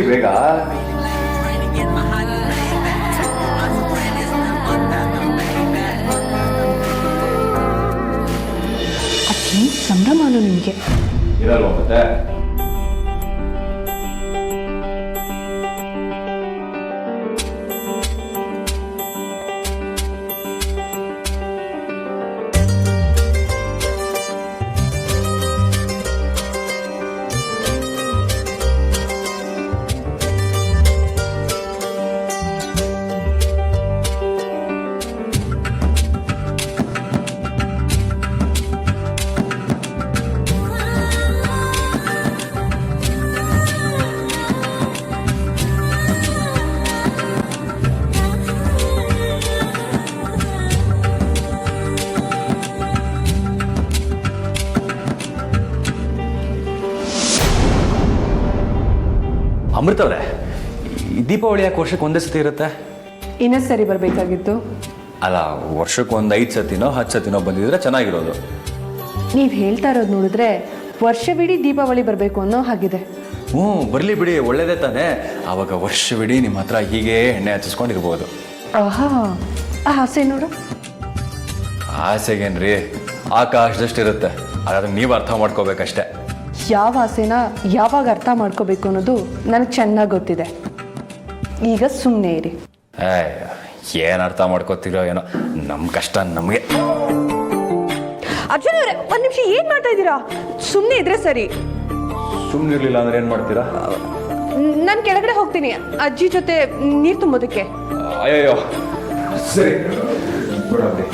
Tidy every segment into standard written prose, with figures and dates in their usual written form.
ಬೇಗ ಅಜ್ಜಿ ಸಂಭ್ರಮಾನು ನಿಮಗೆ ಇರಲ್ವ ಮತ್ತೆ ಅಮೃತವ್ರೆ, ದೀಪಾವಳಿ ಯಾಕೆ ವರ್ಷಕ್ಕೆ ಒಂದೇ ಸತಿ ಇರುತ್ತೆ? ಇನ್ನೊಂದು ಸರಿ ಬರಬೇಕಾಗಿತ್ತು. ಅಲ್ಲ, ವರ್ಷಕ್ಕೆ ಒಂದು 5 ಸತಿನೋ 10 ಸತಿನೋ ಬಂದಿದ್ರೆ ಚೆನ್ನಾಗಿರೋದು. ನೀವು ಹೇಳ್ತಾ ಇರೋದು ನೋಡಿದ್ರೆ ವರ್ಷವಿಡೀ ದೀಪಾವಳಿ ಬರಬೇಕು ಅನ್ನೋ ಹಾಗಿದೆ. ಬರಲಿ ಬಿಡಿ, ಒಳ್ಳೇದೇ ತಾನೇ. ಆವಾಗ ವರ್ಷವಿಡೀ ನಿಮ್ಮ ಹತ್ರ ಹೀಗೆ ಎಣ್ಣೆ ಹಚ್ಚಿಸ್ಕೊಂಡಿರ್ಬೋದು. ಆಹಾ, ಆ ಆಸೆ ನೋಡು. ಆಸೆಗೇನ್ರಿ, ಆಕಾಶದಷ್ಟಿರುತ್ತೆ. ಅದಾದ್ರೆ ನೀವು ಅರ್ಥ ಮಾಡ್ಕೋಬೇಕಷ್ಟೆ. ಯಾವ ಆಸೆನ ಯಾವಾಗ ಅರ್ಥ ಮಾಡ್ಕೋಬೇಕು ಅನ್ನೋದು ನನಗೆ ಚೆನ್ನಾಗಿ ಗೊತ್ತಿದೆ. ಈಗ ಸುಮ್ಮನೆ ಇರಿ. ಏನು ಅರ್ಥ ಮಾಡ್ಕೋತೀರೋ ಏನೋ, ನಮ್ಮ ಕಷ್ಟ ನಮಗೆ. ಅರ್ಜುನ್ ಅವರೇ, ಒಂದು ನಿಮಿಷ ಏನು ಮಾಡ್ತಾ ಇದ್ದೀರಾ? ಸುಮ್ಮನೆ ಇದ್ರೆ ಸರಿ. ಸುಮ್ಮನೆ ಇರಲಿಲ್ಲ ಅಂದ್ರೆ ಏನು ಮಾಡ್ತೀರಾ? ನಾನು ಕೆಳಗಡೆ ಹೋಗ್ತೀನಿ ಅಜ್ಜಿ ಜೊತೆ ನೀರು ತುಂಬೋದಕ್ಕೆ. ಅಯ್ಯಯ್ಯೋ, ಸರಿ ಬಿಡೋದಿ.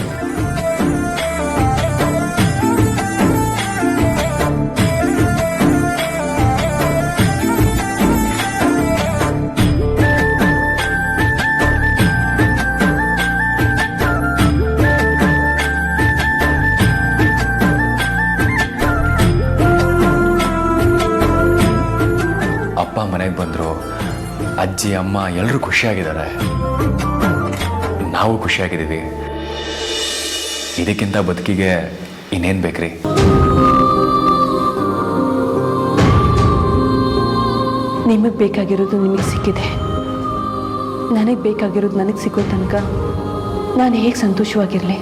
ಮನೆಗೆ ಬಂದರು, ಅಜ್ಜಿ ಅಮ್ಮ ಎಲ್ಲರೂ ಖುಷಿಯಾಗಿದ್ದಾರೆ, ನಾವು ಖುಷಿಯಾಗಿದ್ದೀವಿ. ಇದಕ್ಕಿಂತ ಬದುಕಿಗೆ ಇನ್ನೇನು ಬೇಕ್ರಿ? ನಿಮಗೆ ಬೇಕಾಗಿರೋದು ನಿಮಗೆ ಸಿಕ್ಕಿದೆ. ನನಗೆ ಬೇಕಾಗಿರೋದು ನನಗೆ ಸಿಕ್ಕೋ ತನಕ ನಾನು ಹೇಗೆ ಸಂತೋಷವಾಗಿರಲಿ?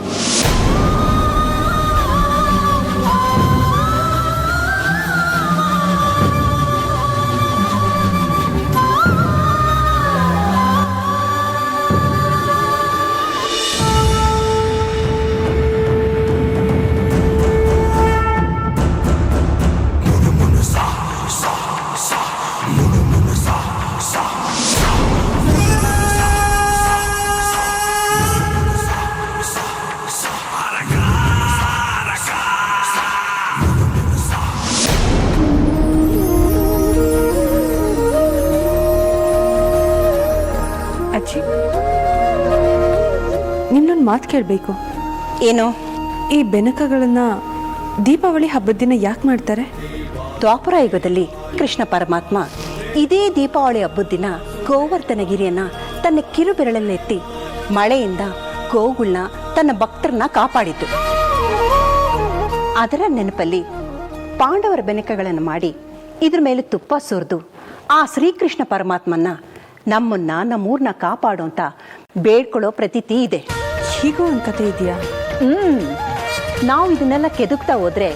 ಅಜ್ಜಿ, ನಿಮ್ಮನ್ನೊಂದು ಮಾತು ಕೇಳಬೇಕು. ಏನು? ಈ ಬೆನಕಗಳನ್ನು ದೀಪಾವಳಿ ಹಬ್ಬದ ದಿನ ಯಾಕೆ ಮಾಡ್ತಾರೆ? ದ್ವಾಪರ ಯುಗದಲ್ಲಿ ಕೃಷ್ಣ ಪರಮಾತ್ಮ ಇದೇ ದೀಪಾವಳಿ ಹಬ್ಬದ ದಿನ ಗೋವರ್ಧನಗಿರಿಯನ್ನ ತನ್ನ ಕಿರುಬೆರಳನ್ನೆತ್ತಿ ಮಳೆಯಿಂದ ಗೋವುಗಳನ್ನ ತನ್ನ ಭಕ್ತರನ್ನ ಕಾಪಾಡಿತು. ಅದರ ನೆನಪಲ್ಲಿ ಪಾಂಡವರ ಬೆನಕಗಳನ್ನು ಮಾಡಿ ಇದ್ರ ಮೇಲೆ ತುಪ್ಪ ಸುರಿದು ಆ ಶ್ರೀಕೃಷ್ಣ ಪರಮಾತ್ಮನ್ನ ನಮ್ಮನ್ನ ನಮ್ಮೂರನ್ನ ಕಾಪಾಡು ಅಂತ ಬೇಡ್ಕೊಳ್ಳೋ ಪ್ರತೀತಿ ಇದೆ. ಹೀಗೂ ಒಂದು ಕತೆ ಇದೆಯಾ? ನಾವು ಇದನ್ನೆಲ್ಲ ಕೆದಕ್ತಾ ಹೋದ್ರೆ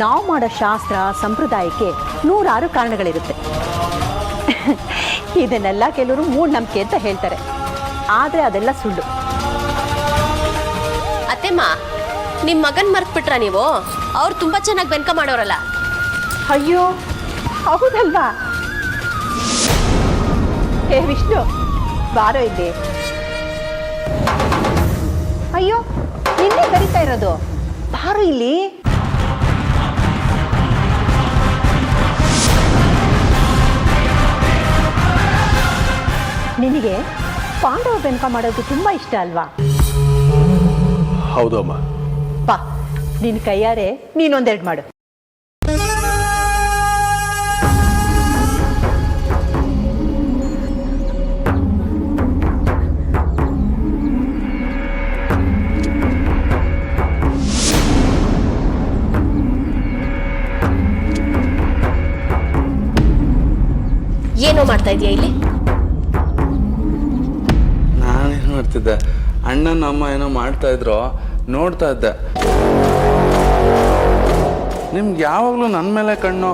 ನಾವು ಮಾಡೋ ಶಾಸ್ತ್ರ ಸಂಪ್ರದಾಯಕ್ಕೆ 100 ಕಾರಣಗಳಿರುತ್ತೆ. ಇದನ್ನೆಲ್ಲ ಕೆಲವರು ಮೂಢನಂಬಿಕೆ ಅಂತ ಹೇಳ್ತಾರೆ, ಆದರೆ ಅದೆಲ್ಲ ಸುಳ್ಳು. ಅತ್ತೆಮ್ಮ, ನಿಮ್ಮ ಮಗನ್ ಮರ್ತ್ಬಿಟ್ರ ನೀವು? ಅವ್ರು ತುಂಬಾ ಚೆನ್ನಾಗಿ ಬೆನ್ಕ ಮಾಡೋರಲ್ಲ. ಅಯ್ಯೋ ಹೌದಲ್ವಾ? ಹೇ ವಿಷ್ಣು, ಬಾರೋ ಇಲ್ಲಿ. ಅಯ್ಯೋ, ನಿನ್ನೆ ಬರೀತಾ ಇರೋದು, ಬಾರೋ ಇಲ್ಲಿ. ನಿನಗೆ ಪಾಂಡವ ಬೆನಕ ಮಾಡೋದು ತುಂಬಾ ಇಷ್ಟ ಅಲ್ವಾ? ಹೌದು ಅಮ್ಮ. ಬಾ, ನಿನ್ನ ಕೈಯಾರೆ ನೀನೊಂದೆರಡು ಮಾಡು. ಏನೋ ಮಾಡ್ತಾ ಇದೀಯ ಇಲ್ಲಿ? ನಾನೇನು ಮಾಡ್ತಿದ್ದೆ, ಅಣ್ಣನ ಅಮ್ಮ ಏನೋ ಮಾಡ್ತಾ ಇದ್ರು, ನೋಡ್ತಾ ಇದ್ದೆ. ನಿಮ್ಗೆ ಯಾವಾಗಲೂ ನನ್ನ ಮೇಲೆ ಕಣ್ಣು.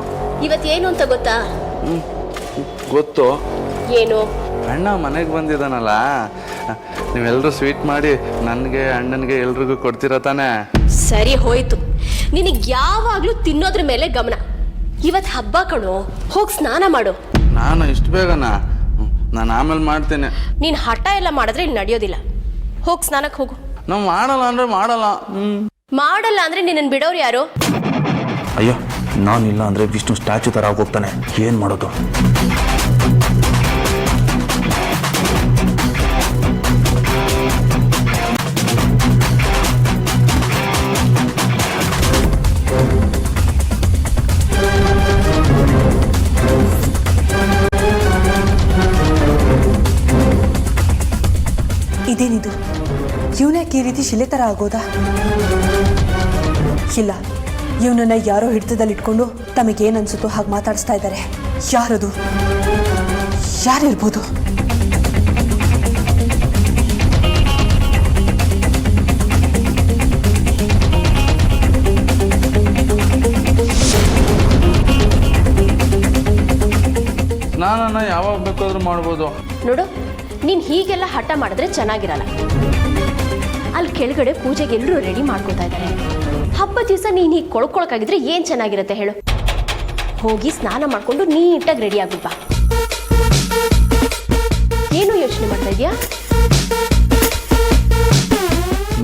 ಇವತ್ತೇನು ಅಂತ ಗೊತ್ತಾ? ಗೊತ್ತು. ಏನು? ಅಣ್ಣ ಮನೆಗೆ ಬಂದಿದ್ದಾನಲ್ಲ, ನೀವೆಲ್ಲರೂ ಸ್ವೀಟ್ ಮಾಡಿ ನನಗೆ ಅಣ್ಣನಿಗೆ ಎಲ್ರಿಗೂ ಕೊಡ್ತೀರ ತಾನೇ? ಸರಿ ಹೋಯ್ತು, ನಿನಗೆ ಯಾವಾಗ್ಲೂ ತಿನ್ನೋದ್ರ ಮೇಲೆ ಗಮನ. ಇವತ್ತು ಹಬ್ಬ ಕಣೋ, ಹೋಗಿ ಸ್ನಾನ ಮಾಡು. ನಾನು ಇಷ್ಟು ಬೇಗನಾ? ನಾನು ಆಮೇಲೆ ಮಾಡ್ತೇನೆ. ನೀನ್ ಹಠ ಎಲ್ಲ ಮಾಡಿದ್ರೆ ಇಲ್ಲಿ ನಡೆಯೋದಿಲ್ಲ. ಹೋಗಿ ಸ್ನಾನಕ್ಕೆ ಹೋಗು. ನಾವು ಮಾಡಲ್ಲ ಅಂದ್ರೆ ಮಾಡಲ್ಲ. ಮಾಡಲ್ಲ ಅಂದ್ರೆ ನಿನ್ನನ್ನು ಬಿಡೋರು ಯಾರು? ಅಯ್ಯೋ, ನಾನಿಲ್ಲ ಅಂದರೆ ವಿಷ್ಣು ಸ್ಟ್ಯಾಚು ಥರ ಆಗೋಗ್ತಾನೆ. ಏನು ಮಾಡೋದು? ಇದೇನಿದು? ಇವನ್ಯಾಕೆ ಈ ರೀತಿ ಶಿಲೆ ಥರ ಆಗೋದಾ? ಇಲ್ಲ, ಇವನನ್ನ ಯಾರೋ ಹಿಡಿತದಲ್ಲಿ ಇಟ್ಕೊಂಡು ತಮಗೇನು ಅನ್ಸುತ್ತೋ ಹಾಗೆ ಮಾತಾಡಿಸ್ತಾ ಇದ್ದಾರೆ. ಯಾರದು? ಯಾರಿರ್ಬೋದು? ಸ್ನಾನನ ಯಾವಾಗ ಬೇಕಾದ್ರೂ ಮಾಡ್ಬೋದು. ನೋಡು, ನೀನ್ ಹೀಗೆಲ್ಲ ಹಠ ಮಾಡಿದ್ರೆ ಚೆನ್ನಾಗಿರಲ್ಲ. ಅಲ್ಲಿ ಕೆಳಗಡೆ ಪೂಜೆಗೆ ಎಲ್ಲರೂ ರೆಡಿ ಮಾಡ್ಕೊತಾ ಇದ್ದಾರೆ. ಹಬ್ಬ ದಿವಸ ನೀನ್ ಹೀಗೆ ಕೊಳ್ಕೊಳಕಾಗಿದ್ರೆ ಏನ್ ಚೆನ್ನಾಗಿರುತ್ತೆ ಹೇಳು? ಹೋಗಿ ಸ್ನಾನ ಮಾಡ್ಕೊಂಡು ನೀಟಾಗಿ ರೆಡಿ ಆಗ್ಬಿಡ್ಬಾ. ಏನು ಯೋಚನೆ ಮಾಡ್ತಾ ಇದೀಯಾ?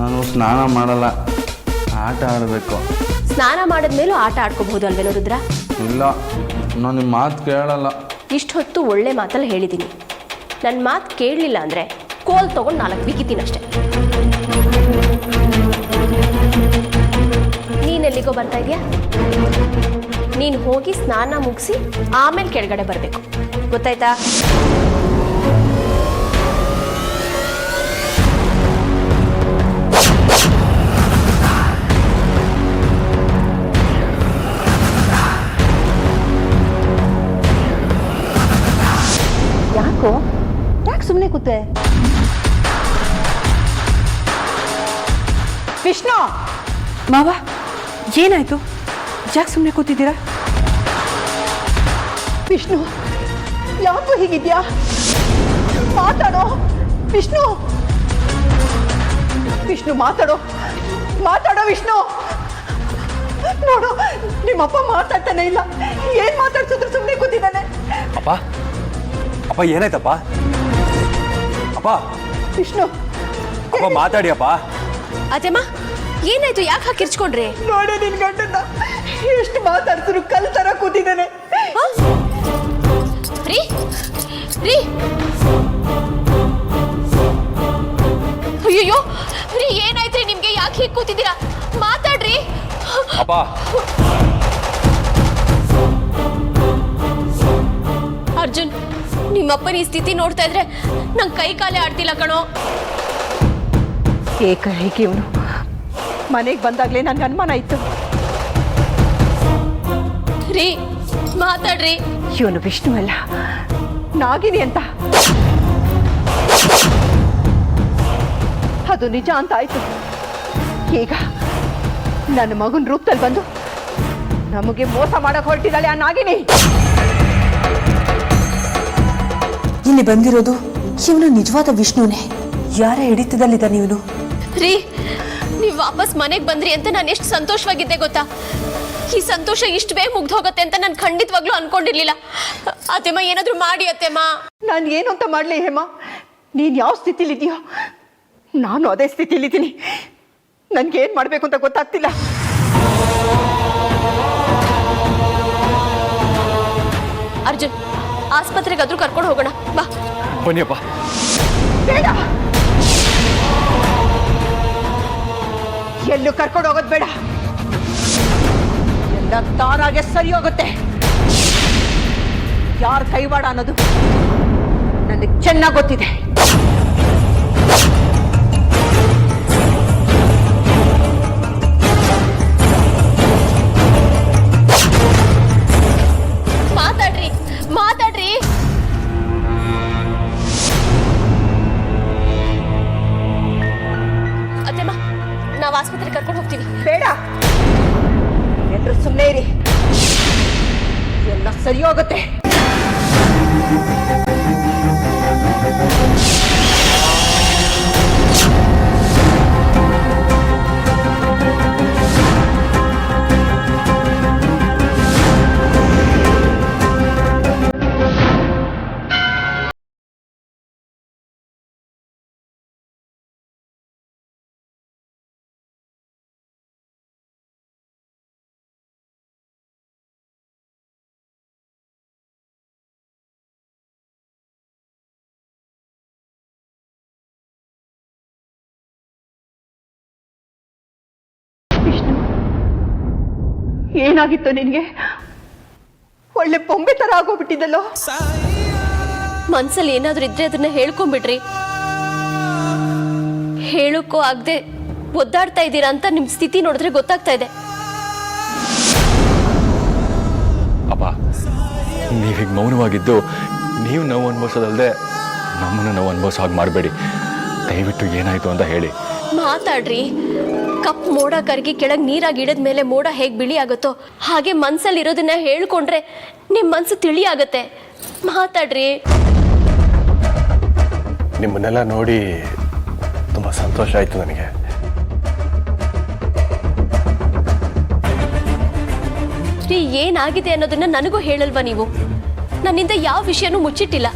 ನಾನು ಸ್ನಾನ ಮಾಡಲ್ಲ, ಆಟ ಆಡಬೇಕು. ಸ್ನಾನ ಮಾಡಿದ್ಮೇಲೂ ಆಟ ಆಡ್ಕೋಬಹುದು ಅಲ್ವೇನೋ ರುದ್ರ? ಇಲ್ಲ, ನಾನು ನಿಮ್ಮ ಮಾತು ಕೇಳಲ್ಲ. ಇಷ್ಟು ಹೊತ್ತು ಒಳ್ಳೆ ಮಾತಲ್ಲಿ ಹೇಳಿದ್ದೀನಿ. ನನ್ನ ಮಾತು ಕೇಳಲಿಲ್ಲ ಅಂದರೆ ಕೋಲ್ ತೊಗೊಂಡು 4 ಬಿಗಿತೀನಿ ಅಷ್ಟೆ. ನೀನೆಲ್ಲಿಗೋ ಬರ್ತಾ ಇದೆಯಾ? ನೀನು ಹೋಗಿ ಸ್ನಾನ ಮುಗಿಸಿ ಆಮೇಲೆ ಕೆಳಗಡೆ ಬರಬೇಕು, ಗೊತ್ತಾಯ್ತಾ? ಯಾಕೆ ಸುಮ್ಮನೆ ಕೂತೆ? ವಿಷ್ಣು! ಮಾವ, ಏನಾಯ್ತು? ಯಾಕೆ ಸುಮ್ಮನೆ ಕೂತಿದ್ದೀರಾ? ವಿಷ್ಣು, ಯಾಕೋ ಹೀಗಿದ್ಯಾ? ಮಾತಾಡೋ ವಿಷ್ಣು. ವಿಷ್ಣು ಮಾತಾಡೋ, ಮಾತಾಡೋ ವಿಷ್ಣು. ನೋಡು, ನಿಮ್ಮಪ್ಪ ಮಾತಾಡ್ತಾನೆ ಇಲ್ಲ. ಏನ್ ಮಾತಾಡ್ಸಿದ್ರು ಸುಮ್ಮನೆ ಕೂತಿದ್ದಾನೆ. ಅಪ್ಪ ಅಪ್ಪ ಏನಾಯ್ತಪ್ಪ? ಅಪ್ಪ ವಿಷ್ಣು, ಅಪ್ಪ ಮಾತಾಡಿ ಅಪ್ಪ. ಅದೇಮ್ಮ ಏನಾಯ್ತು? ಯಾಕೆ ಹಾಕಿರ್ಚ್ಕೊಂಡ್ರಿ? ನೋಡು ನಿನ್ ಗಂಡನ್ನ ಎಷ್ಟು ಮಾತಾಡ್ಸಿದ್ರು ಕಲ್ ತರ ಕೂತಿದ್ದಾನೆ. ರೀ ರೀ, ಅಯ್ಯೋ ರೀ, ಏನಾಯ್ತ್ರಿ ನಿಮ್ಗೆ? ಯಾಕೆ ಹೀಗೆ ಕೂತಿದ್ದೀರಾ? ಮಾತಾಡ್ರಿ. ಅಪ್ಪ ಅರ್ಜುನ್, ನಿಮ್ಮಪ್ಪನ ಈ ಸ್ಥಿತಿ ನೋಡ್ತಾ ಇದ್ರೆ ನಂಗೆ ಕೈ ಕಾಲೇ ಆಡ್ತಿಲ್ಲ ಕಣೋ. ಏಕೈಕಿ ಇವನು ಮನೆಗೆ ಬಂದಾಗ್ಲೇ ನನ್ಗೆ ಅನುಮಾನ ಇತ್ತು. ರೀ ಮಾತಾಡ್ರಿ. ಇವನು ವಿಷ್ಣು ಅಲ್ಲ, ನಾಗಿನಿ ಅಂತ. ಅದು ನಿಜ ಅಂತ ಆಯ್ತು. ಈಗ ನನ್ನ ಮಗನ ರೂಪದಲ್ಲಿ ಬಂದು ನಮಗೆ ಮೋಸ ಮಾಡಕ್ ಹೊರಟಿದ್ದಾಳೆ ಆ ನಾಗಿನಿ. ಇಲ್ಲಿ ಬಂದಿರೋದು ಇವನು ನಿಜವಾದ ವಿಷ್ಣುನೇ. ಯಾರ ಹಿಡಿತದಲ್ಲಿದ್ದಾನೆ ಇವನು? ರೀ, ನೀವು ವಾಪಸ್ ಮನೆಗೆ ಬಂದ್ರಿ ಅಂತ ನಾನು ಎಷ್ಟು ಸಂತೋಷವಾಗಿದ್ದೆ ಗೊತ್ತಾ? ಈ ಸಂತೋಷ ಇಷ್ಟು ಬೇಗ ಮುಗ್ದು ಹೋಗುತ್ತೆ ಅಂತ ನಾನು ಖಂಡಿತವಾಗ್ಲೂ ಅನ್ಕೊಂಡಿರ್ಲಿಲ್ಲ. ಅತ್ತೆಮ್ಮ ಏನಾದರೂ ಮಾಡಿ ಅತ್ತೆಮ್ಮ. ನಾನು ಏನು ಅಂತ ಮಾಡಲಿ ಹೇಮ? ನೀನು ಯಾವ ಸ್ಥಿತಿಲಿದೆಯೋ ನಾನು ಅದೇ ಸ್ಥಿತಿಲಿದ್ದೀನಿ. ನನಗೇನು ಮಾಡಬೇಕು ಅಂತ ಗೊತ್ತಾಗ್ತಿಲ್ಲ. ಅರ್ಜುನ್, ಆಸ್ಪತ್ರೆಗಾದ್ರೂ ಕರ್ಕೊಂಡು ಹೋಗೋಣ ಬಾ. ಬನ್ನಿಯಪ್ಪ. ಬೇಡ, ಎಲ್ಲೂ ಕರ್ಕೊಂಡು ಹೋಗೋದು ಬೇಡ. ಎಲ್ಲ ತಾನಾಗೆ ಸರಿ ಹೋಗುತ್ತೆ. ಯಾರ ಕೈವಾಡ ಅನ್ನೋದು ನನಗೆ ಚೆನ್ನಾಗಿ ಗೊತ್ತಿದೆ. ಮಾತಾಡ್ರಿ ಮಾತಾಡ್ರಿ. ಹೋಗ್ತೀನಿ. ಬೇಡ, ಎಲ್ಲರೂ ಸುಮ್ಮನೆ ಇರಿ, ಎಲ್ಲ ಸರಿ ಹೋಗುತ್ತೆ. ಏನಾಗಿತ್ತು ನಿನಗೆ? ಒಳ್ಳೆ ಬೊಂಬೆ ತರ ಆಗೋಗ್ಬಿಟ್ಟಿದ್ದಲ್ಲೋ. ಮನ್ಸಲ್ಲಿ ಏನಾದ್ರೂ ಇದ್ರೆ ಅದನ್ನ ಹೇಳ್ಕೊಂಡ್ಬಿಡ್ರಿ. ಹೇಳಕ್ಕೋ ಆಗದೆ ಒದ್ದಾಡ್ತಾ ಇದ್ದೀರಾ ಅಂತ ನಿಮ್ ಸ್ಥಿತಿ ನೋಡಿದ್ರೆ ಗೊತ್ತಾಗ್ತಾ ಇದೆ. ಅಪ್ಪ, ನೀವೀಗ ಮೌನವಾಗಿದ್ದು ನೀವು ನೋವು ಅನುಭವಿಸೋದಲ್ಲದೆ ನಮ್ಮನ್ನು ನೋವು ಅನುಭವಿಸೋ ಹಾಗೆ ಮಾಡಬೇಡಿ. ದಯವಿಟ್ಟು ಏನಾಯಿತು ಅಂತ ಹೇಳಿ. ಮಾತಾಡ್ರಿ. ಕಪ್ ಮೋಡ ಕರಗಿ ಕೆಳಗೆ ನೀರಾಗಿ ಇಳಿದ ಮೇಲೆ ಮೋಡ ಹೇಗೆ ಬಿಳಿ ಆಗುತ್ತೋ ಹಾಗೆ ಮನ್ಸಲ್ಲಿ ಇರೋದನ್ನ ಹೇಳ್ಕೊಂಡ್ರೆ ನಿಮ್ಮ ಮನ್ಸು ತಿಳಿ ಆಗತ್ತೆ. ಮಾತಾಡ್ರಿ. ನಿಮ್ಮನ್ನೆಲ್ಲ ನೋಡಿ ತುಂಬ ಸಂತೋಷ ಆಯಿತು ನನಗೆ. ಏನಾಗಿದೆ ಅನ್ನೋದನ್ನ ನನಗೂ ಹೇಳಲ್ವಾ ನೀವು? ನನ್ನಿಂದ ಯಾವ ವಿಷಯನೂ ಮುಚ್ಚಿಟ್ಟಿಲ್ಲ.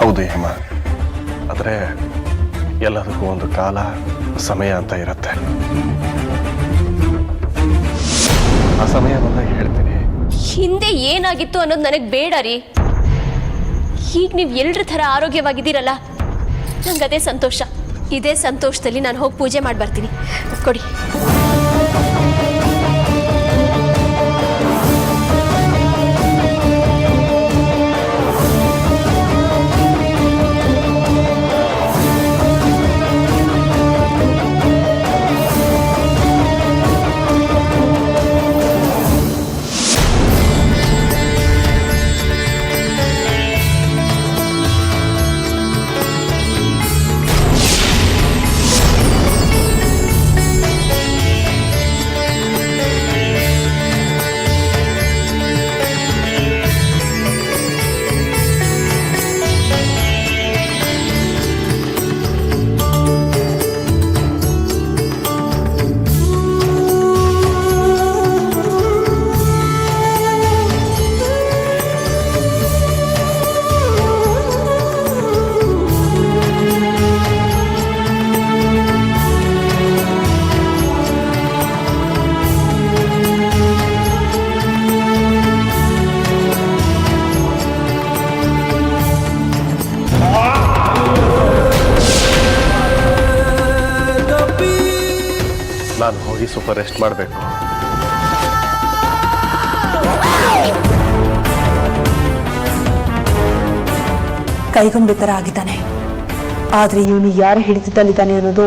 ಹೌದು ಹೇಮ, ಆದರೆ ಎಲ್ಲದಕ್ಕೂ ಒಂದು ಕಾಲ ಸಮಯ ಅಂತ ಇರುತ್ತೆ. ಆ ಸಮಯ ಬಂದಾಗ ಹೇಳ್ತೀನಿ. ಹಿಂದೆ ಏನಾಗಿತ್ತು ಅನ್ನೋದು ನನಗೆ ಬೇಡ ರೀ. ಈಗ ನೀವು ಎಲ್ಲರ ಥರ ಆರೋಗ್ಯವಾಗಿದ್ದೀರಲ್ಲ, ನಂಗೆ ಅದೇ ಸಂತೋಷ. ಇದೇ ಸಂತೋಷದಲ್ಲಿ ನಾನು ಹೋಗಿ ಪೂಜೆ ಮಾಡಿ ಬರ್ತೀನಿ. ಕೊಡಿ. ನಾನು ಹೋಗಿ ಸ್ವಲ್ಪ ರೆಸ್ಟ್ ಮಾಡಬೇಕು. ಕೈಗೊಂಬೆ ಥರ ಆಗಿದ್ದಾನೆ, ಆದರೆ ಇವನು ಯಾರು ಹಿಡಿತದಲ್ಲಿದ್ದಾನೆ ಅನ್ನೋದು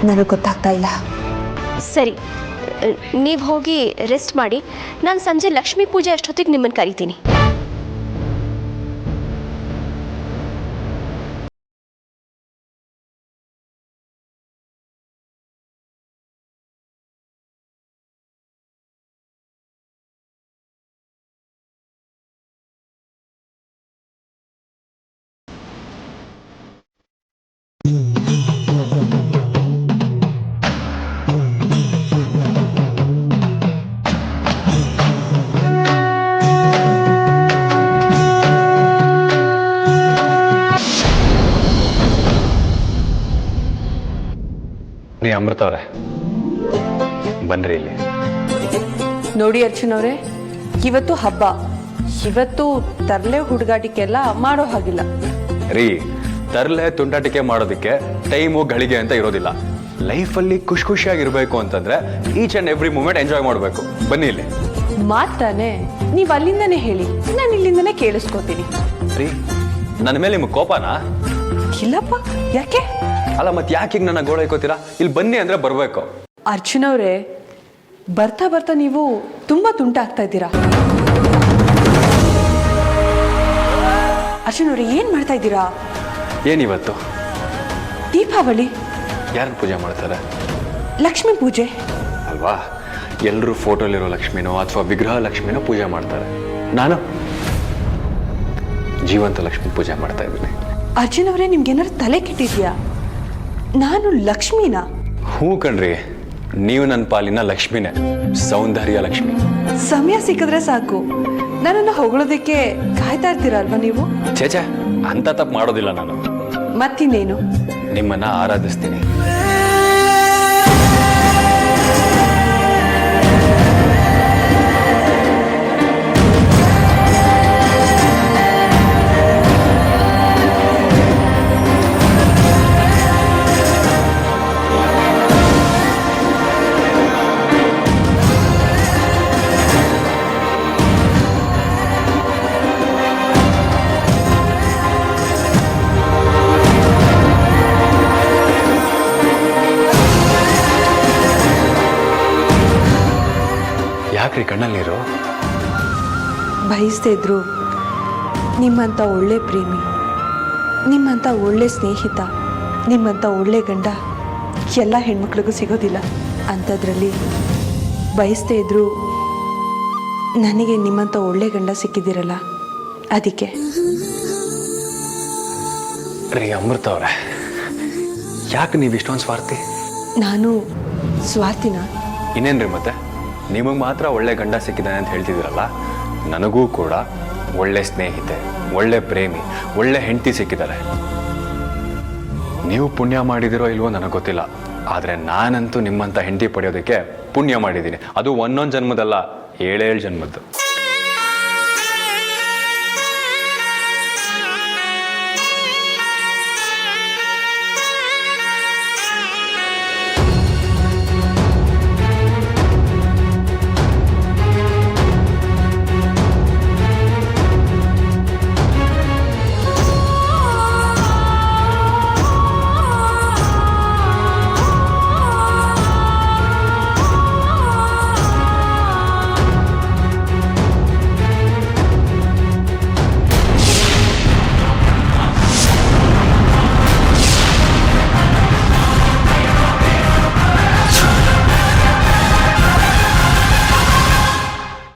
ನನಗೆ ಗೊತ್ತಾಗ್ತಾ ಇಲ್ಲ. ಸರಿ, ನೀವು ಹೋಗಿ ರೆಸ್ಟ್ ಮಾಡಿ. ನಾನು ಸಂಜೆ ಲಕ್ಷ್ಮೀ ಪೂಜೆ ಅಷ್ಟೊತ್ತಿಗೆ ನಿಮ್ಮನ್ನು ಕರಿತೀನಿ. ನೀ ಅಮೃತ ಅವರೇ, ಬನ್ರಿ ಇಲ್ಲಿ. ನೋಡಿ ಅರ್ಚನ್ ಅವರೇ, ಇವತ್ತು ಹಬ್ಬ. ಇವತ್ತು ತರಲೆ ಹುಡುಗಾಟಿಕೆಲ್ಲ ಮಾಡೋ ಹಾಗಿಲ್ಲ ರೀ. ತರಲೆ ತುಂಟಾಟಿಕೆ ಮಾಡೋದಕ್ಕೆ ಟೈಮು ಗಳಿಗೆ ಅಂತ ಇರೋದಿಲ್ಲ. ಲೈಫಲ್ಲಿ ಖುಷಿಯಾಗಿರ್ಬೇಕು ಅಂತಂದ್ರೆ each and every moment enjoy ಮಾಡಬೇಕು. ಬನ್ನಿ ಇಲ್ಲಿ. ಮಾತಾನೆ ನೀವು ಅಲ್ಲಿಂದನೇ ಹೇಳಿ, ನಾನು ಇಲ್ಲಿಂದನೇ ಕೇಳಿಸ್ಕೊತೀನಿ. ರೀ, ನನ್ನ ಮೇಲೆ ನಿಮ್ಗೆ ಕೋಪನಾ? ಇಲ್ಲಪ್ಪ, ಯಾಕೆ? ಅಲ್ಲ, ಮತ್ತೆ ಯಾಕೆ ಈಗ ನನ್ನ ಗೋಳ ಇಕ್ಕೋತೀರಾ? ಇಲ್ಲಿ ಬನ್ನಿ ಅಂದ್ರೆ ಬರಬೇಕು. ಅರ್ಚನ್ ಅವರೇ, ಬರ್ತಾ ಬರ್ತಾ ನೀವು ತುಂಬಾ ತುಂಟಾಗ್ತಾ ಇದ್ದೀರಾ. ಅರ್ಚನ್ ಅವರೇ, ಏನ್ ಮಾಡ್ತಾ ಇದ್ದೀರಾ? ಏನಿವತ್ತು ದೀಪಾವಳಿ. ಯಾರನ್ನ ಪೂಜೆ ಮಾಡ್ತಾರೆ? ಲಕ್ಷ್ಮೀ ಪೂಜೆ. ಅಲ್ವಾ? ಎಲ್ಲರೂ ಫೋಟೋಲಿರೋ ಲಕ್ಷ್ಮಿನೋ ಅಥವಾ ವಿಗ್ರಹ ಲಕ್ಷ್ಮಿನೋ ಪೂಜೆ ಮಾಡ್ತಾರೆ. ನಾನು ಜೀವಂತ ಲಕ್ಷ್ಮಿ ಪೂಜೆ ಮಾಡ್ತಾ ಇದ್ದೀನಿ. ಅರ್ಜುನ್ ಅವರೇ, ನಿಮ್ಗೇನಾದ್ರು ತಲೆ ಕೆಟ್ಟಿದ್ಯಾ? ನಾನು ಲಕ್ಷ್ಮೀನಾ? ಹ್ಞೂ ಕಣ್ರಿ, ನೀವು ನನ್ನ ಪಾಲಿನ ಲಕ್ಷ್ಮಿನೇ, ಸೌಂದರ್ಯ ಲಕ್ಷ್ಮಿ. ಸಮಯ ಸಿಕ್ಕಿದ್ರೆ ಸಾಕು ನನ್ನನ್ನು ಹೊಗಳೋದಕ್ಕೆ ಕಾಯ್ತಾ ಇರ್ತೀರಲ್ವಾ ನೀವು? ಛೇಚೆ, ಅಂತ ತಪ್ಪು ಮಾಡೋದಿಲ್ಲ ನಾನು. ಮತ್ತಿನ್ನೇನು? ನಿಮ್ಮನ್ನ ಆರಾಧಿಸ್ತೀನಿ. ಯಾಕ್ರಿ ಕಣ್ಣಲ್ಲಿ ನೀರು? ಬಯಸ್ತಾ ಇದ್ರು ನಿಮ್ಮಂಥ ಒಳ್ಳೆ ಪ್ರೇಮಿ, ನಿಮ್ಮಂಥ ಒಳ್ಳೆ ಸ್ನೇಹಿತ, ನಿಮ್ಮಂಥ ಒಳ್ಳೆ ಗಂಡ ಎಲ್ಲ ಹೆಣ್ಮಕ್ಳಿಗೂ ಸಿಗೋದಿಲ್ಲ. ಅಂಥದ್ರಲ್ಲಿ ಬಯಸ್ತಾ ಇದ್ರು ನನಗೆ ನಿಮ್ಮಂಥ ಒಳ್ಳೆ ಗಂಡ ಸಿಕ್ಕಿದ್ದೀರಲ್ಲ, ಅದಕ್ಕೆ. ರೀ ಅಮೃತ ಅವರೇ, ಯಾಕೆ ನೀವು ಇಷ್ಟೊಂದು ಸ್ವಾರ್ಥಿ? ನಾನು ಸ್ವಾರ್ಥಿನ? ಇನ್ನೇನ್ರಿ ಮತ್ತೆ, ನಿಮಗೆ ಮಾತ್ರ ಒಳ್ಳೆ ಗಂಡ ಸಿಕ್ಕಿದ್ದಾನೆ ಅಂತ ಹೇಳ್ತಿದ್ದೀರಲ್ಲ, ನನಗೂ ಕೂಡ ಒಳ್ಳೆ ಸ್ನೇಹಿತೆ, ಒಳ್ಳೆ ಪ್ರೇಮಿ, ಒಳ್ಳೆ ಹೆಂಡತಿ ಸಿಕ್ಕಿದ್ದಾರೆ. ನೀವು ಪುಣ್ಯ ಮಾಡಿದಿರೋ ಇಲ್ವೋ ನನಗೆ ಗೊತ್ತಿಲ್ಲ, ಆದರೆ ನಾನಂತೂ ನಿಮ್ಮಂಥ ಹೆಂಡತಿ ಪಡೆಯೋದಕ್ಕೆ ಪುಣ್ಯ ಮಾಡಿದ್ದೀನಿ. ಅದು ಒಂದೊಂದು ಜನ್ಮದಲ್ಲ, 7 ಜನ್ಮದ್ದು.